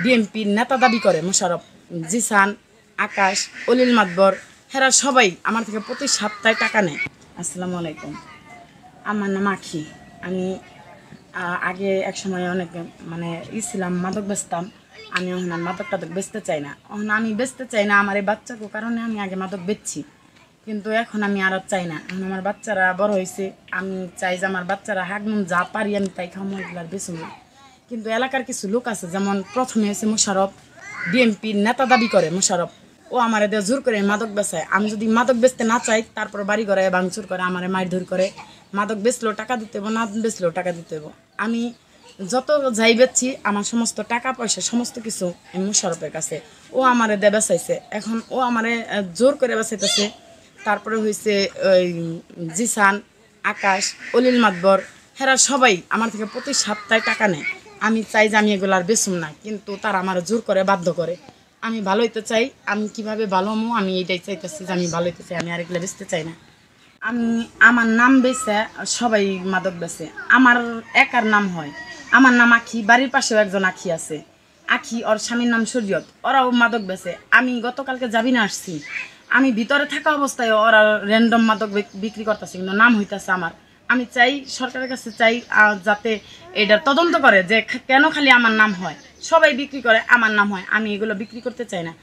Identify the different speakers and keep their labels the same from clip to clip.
Speaker 1: বিএনপির নেতা দাবি করে মোশাররফ, জিসান, আকাশ, অলিল মাতবর, হেরা সবাই আমার থেকে প্রতি সপ্তাহে টাকা নেয়। আসসালামু আলাইকুম। আমার নাম আখি। আমি আগে এক সময় অনেক ছিলাম, মাদক বেচতাম। আমি এখন আর মাদক টাদক বেচতে চাই না। এখন আমি বেচতে চাই না আমার এই বাচ্চাকে কারণে আমি আগে মাদক বেচছি, কিন্তু এখন আমি আর চাই না। এখন আমার বাচ্চারা বড় হয়েছে, আমি চাই যে আমার বাচ্চারা হাগমুন যা পারি আমি তাই খামো, এগুলার বেচুন না। কিন্তু এলাকার কিছু লোক আছে, যেমন প্রথমে হয়েছে মোশাররফ, বিএনপির নেতা দাবি করে মোশাররফ, ও আমার এদের জোর করে মাদক বেচায়। আমি যদি মাদক বেচতে না চাই তারপর বাড়ি ঘরে ভাঙচুর করে, আমার মারধর করে। মাদক বেচলেও টাকা দিতে হবো, না বেচলেও টাকা দিতে হবো। আমি যত যাই বেচছি আমার সমস্ত টাকা পয়সা সমস্ত কিছু মোশাররফের কাছে। ও আমারে দে বেচাইছে, এখন ও আমারে জোর করে বেচাইতেছে। তারপরে হয়েছে ওই জিসান, আকাশ, অলিল মাতবর, হেরা সবাই আমার থেকে প্রতি সপ্তাহে টাকা নেয়। আমি চাই যে আমি এগুলো আর বেচুম না, কিন্তু তারা আমার জোর করে বাধ্য করে। আমি ভালো হইতে চাই, আমি কিভাবে ভালো হমো আমি এইটাই চাইতেছি যে আমি ভালো হইতে চাই, আমি আর এগুলো বেচতে চাই না। আমি আমার নাম বেচে সবাই মাদক বেচে, আমার একার নাম হয়। আমার নাম আখি, বাড়ির পাশেও একজন আখি আছে, আখি, ওর স্বামীর নাম শরীয়ত, ওরাও মাদক বেচে। আমি গতকালকে যাবি না আসছি, আমি ভিতরে থাকা অবস্থায় ওরা র্যান্ডম মাদক বিক্রি করতেছে, কিন্তু নাম হইতেছে আমার। আমি চাই সরকারের কাছে চাই যাতে এটার তদন্ত করে যে কেন খালি আমার নাম হয়, সবাই বিক্রি করে আমার নাম হয়, আমি এগুলো বিক্রি করতে চাই না।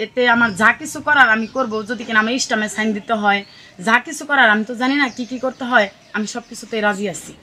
Speaker 1: এতে আমার যা কিছু করার আমি করব, যদি কিনা আমার ইস্টামে সাইন দিতে হয়, যা কিছু করার আমি তো জানি না কি কি করতে হয়, আমি সব কিছুতেই রাজি আছি।